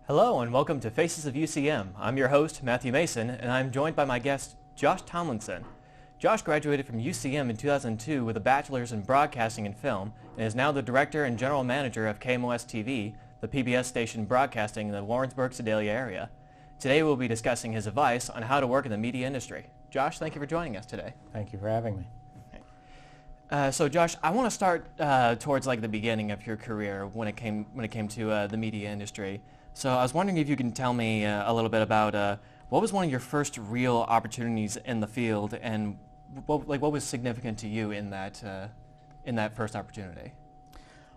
Hello and welcome to Faces of UCM. I'm your host, Matthew Mason, and I'm joined by my guest, Josh Tomlinson. Josh graduated from UCM in 2002 with a bachelor's in broadcasting and film and is now the director and general manager of KMOS-TV, the PBS station broadcasting in the Warrensburg-Sedalia area. Today we'll be discussing his advice on how to work in the media industry. Josh, thank you for joining us today. Thank you for having me. So Josh, I want to start towards like the beginning of your career when it came to the media industry. So I was wondering if you can tell me a little bit about what was one of your first real opportunities in the field, and what was significant to you in that first opportunity?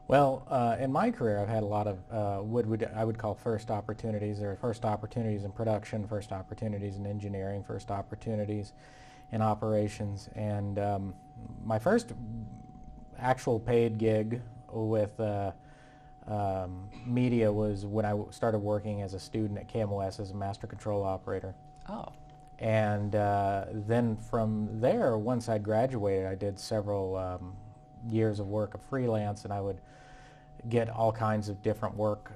Well, in my career, I've had a lot of I would call first opportunities. There are first opportunities in production, first opportunities in engineering, first opportunities in operations, and my first actual paid gig with media was when I started working as a student at KMOS as a master control operator. Oh. And then from there, once I graduated, I did several years of work of freelance, and I would get all kinds of different work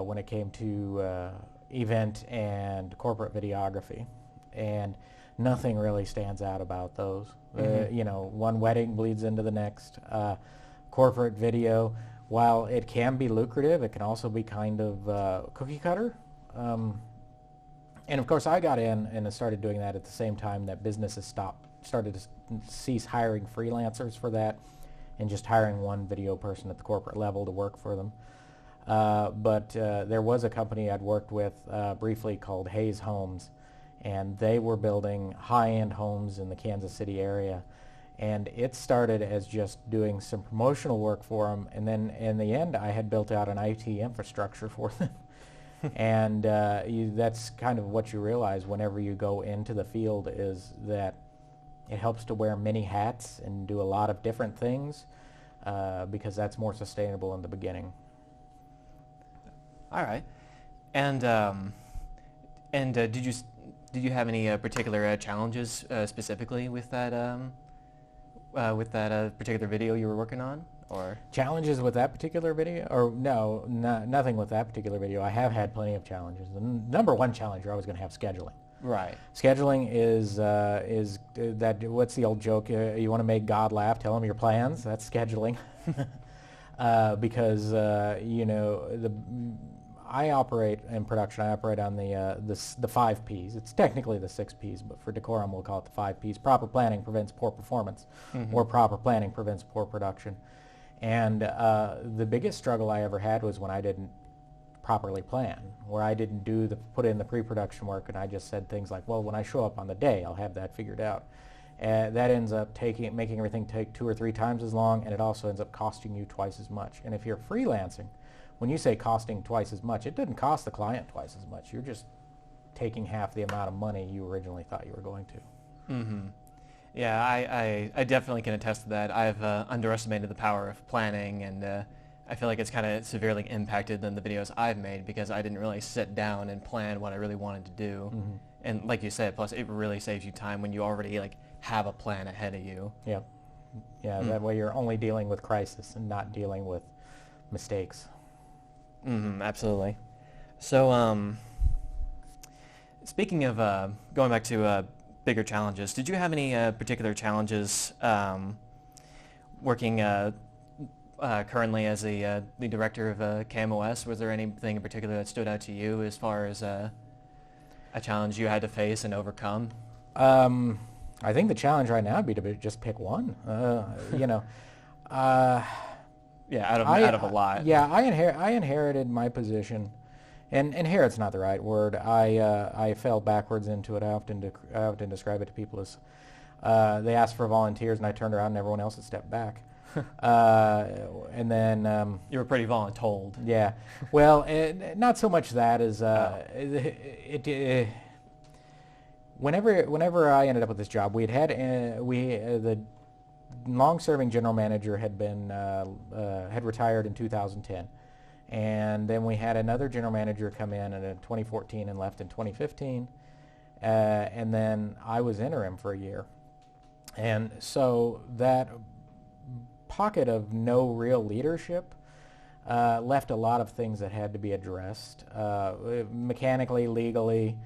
when it came to event and corporate videography. And nothing really stands out about those. Mm-hmm. One wedding bleeds into the next. Corporate video, while it can be lucrative, it can also be kind of cookie cutter. And of course, I got in and I started doing that at the same time that businesses started to cease hiring freelancers for that and just hiring one video person at the corporate level to work for them. But there was a company I'd worked with briefly called Hayes Homes, and they were building high-end homes in the Kansas City area. And it started as just doing some promotional work for them, and then in the end I had built out an IT infrastructure for them. And that's kind of what you realize whenever you go into the field, is that it helps to wear many hats and do a lot of different things because that's more sustainable in the beginning. All right. And did you have any particular challenges specifically with that particular video you were working on, or challenges with that particular video? Or no, nothing with that particular video. I have had plenty of challenges. The number one challenge you're always going to have scheduling. Right. Scheduling is that. What's the old joke? You want to make God laugh? Tell him your plans. That's scheduling. Because I operate in production. I operate on the 5 Ps. It's technically the 6 Ps, but for decorum we'll call it the 5 Ps. Proper planning prevents poor performance, Mm-hmm. or proper planning prevents poor production. And the biggest struggle I ever had was when I didn't properly plan, where I didn't put in the pre-production work, and I just said things like, well, when I show up on the day, I'll have that figured out. That ends up making everything take 2 or 3 times as long, and it also ends up costing you twice as much. And if you're freelancing, when you say costing twice as much, it didn't cost the client twice as much. You're just taking half the amount of money you originally thought you were going to. Mm-hmm. Yeah, I definitely can attest to that. I've underestimated the power of planning, and I feel like it's kind of severely impacted than the videos I've made because I didn't really sit down and plan what I really wanted to do. Mm-hmm. And like you said, plus it really saves you time when you already have a plan ahead of you. Yeah, That way you're only dealing with crisis and not dealing with mistakes. Mm-hmm, absolutely. So, speaking of going back to bigger challenges, did you have any particular challenges working currently as the director of KMOS? Was there anything in particular that stood out to you as far as a challenge you had to face and overcome? I think the challenge right now would be to just pick one. Yeah, out of a lot. Yeah, I inherited my position, and inherit's not the right word. I fell backwards into it. I often describe it to people as they asked for volunteers, and I turned around, and everyone else had stepped back. And then you were pretty voluntold. Yeah, well, not so much that as whenever I ended up with this job, the long-serving general manager had retired in 2010, and then we had another general manager come in 2014 and left in 2015, and then I was interim for a year, and so that pocket of no real leadership left a lot of things that had to be addressed, mechanically, legally.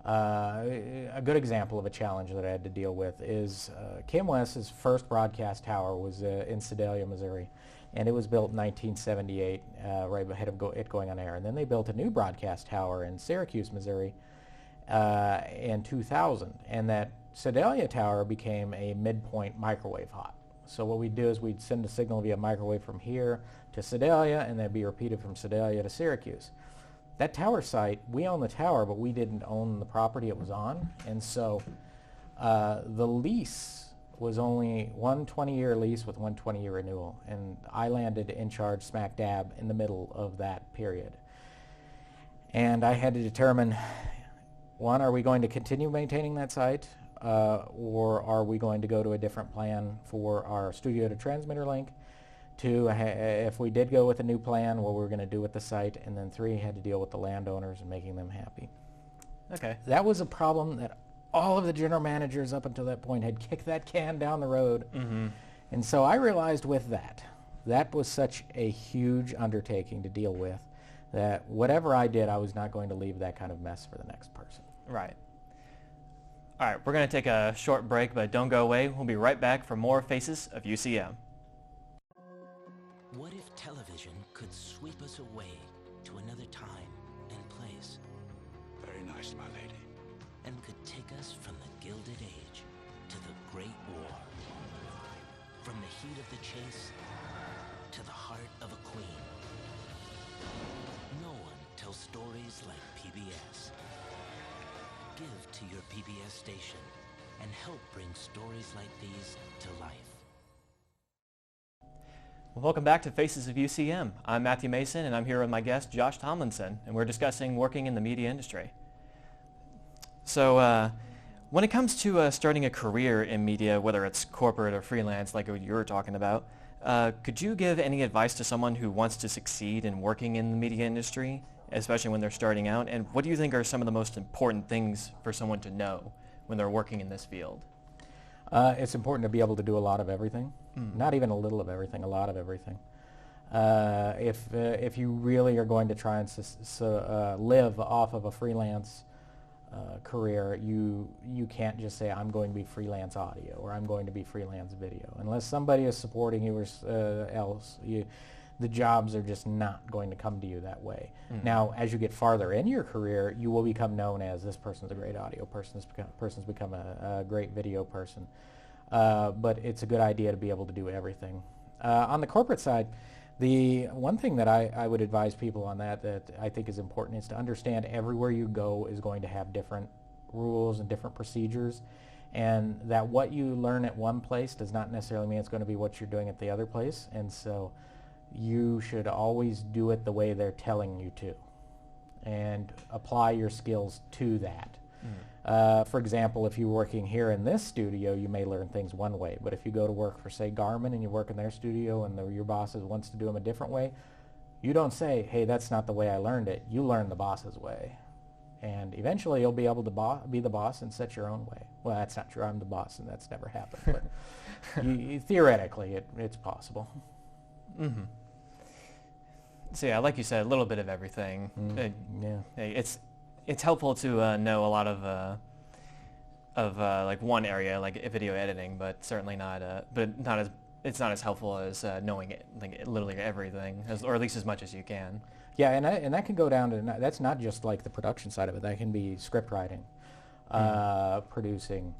A good example of a challenge that I had to deal with is KMOS's first broadcast tower was in Sedalia, Missouri, and it was built in 1978, right ahead of it going on air. And then they built a new broadcast tower in Syracuse, Missouri, in 2000, and that Sedalia tower became a midpoint microwave hot. So what we'd do is we'd send a signal via microwave from here to Sedalia, and then be repeated from Sedalia to Syracuse. That tower site, we own the tower, but we didn't own the property it was on, and so the lease was only one 20-year lease with one 20-year renewal, and I landed in charge smack dab in the middle of that period. And I had to determine, one, are we going to continue maintaining that site, or are we going to go to a different plan for our studio to transmitter link? Two, if we did go with a new plan, what we were going to do with the site, and then three, had to deal with the landowners and making them happy. Okay. That was a problem that all of the general managers up until that point had kicked that can down the road. Mm-hmm. And so I realized with that was such a huge undertaking to deal with, that whatever I did, I was not going to leave that kind of mess for the next person. Right. All right, we're going to take a short break, but don't go away. We'll be right back for more Faces of UCM. What if television could sweep us away to another time and place? Very nice, my lady. And could take us from the Gilded Age to the Great War. From the heat of the chase to the heart of a queen. No one tells stories like PBS. Give to your PBS station and help bring stories like these to life. Well, welcome back to Faces of UCM. I'm Matthew Mason, and I'm here with my guest, Josh Tomlinson, and we're discussing working in the media industry. So when it comes to starting a career in media, whether it's corporate or freelance like what you were talking about, could you give any advice to someone who wants to succeed in working in the media industry, especially when they're starting out? And what do you think are some of the most important things for someone to know when they're working in this field? It's important to be able to do a lot of everything. Not even a little of everything, a lot of everything. If you really are going to try and live off of a freelance career, you can't just say, I'm going to be freelance audio or I'm going to be freelance video. Unless somebody is supporting you or else, the jobs are just not going to come to you that way. Now, as you get farther in your career, you will become known as, this person's a great audio person, this person's become a great video person. But it's a good idea to be able to do everything. On the corporate side, the one thing that I would advise people on that I think is important is to understand everywhere you go is going to have different rules and different procedures, and that what you learn at one place does not necessarily mean it's going to be what you're doing at the other place. And so you should always do it the way they're telling you to and apply your skills to that. For example, if you're working here in this studio, you may learn things one way, but if you go to work for, say, Garmin, and you work in their studio and your boss wants to do them a different way, you don't say, hey, that's not the way I learned it. You learn the boss's way. And eventually you'll be able to be the boss and set your own way. Well, that's not true. I'm the boss, and that's never happened. But theoretically, it's possible. Mm-hmm. So yeah, like you said, a little bit of everything. Yeah. It's helpful to know a lot of like one area, like video editing, but certainly not. It's not as helpful as knowing it, like literally everything, or at least as much as you can. Yeah, and that can go down to, that's not just like the production side of it. That can be script writing, producing.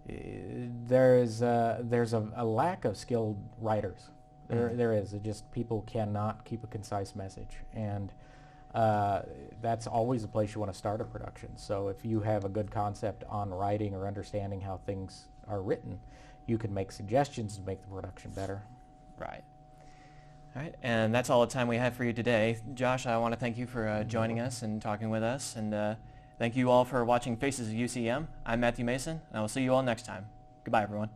There's a lack of skilled writers. There is. Just people cannot keep a concise message, and that's always the place you want to start a production. So if you have a good concept on writing or understanding how things are written, you can make suggestions to make the production better. Right. All right, and that's all the time we have for you today. Josh, I want to thank you for joining us and talking with us, and thank you all for watching Faces of UCM. I'm Matthew Mason, and I will see you all next time. Goodbye, everyone.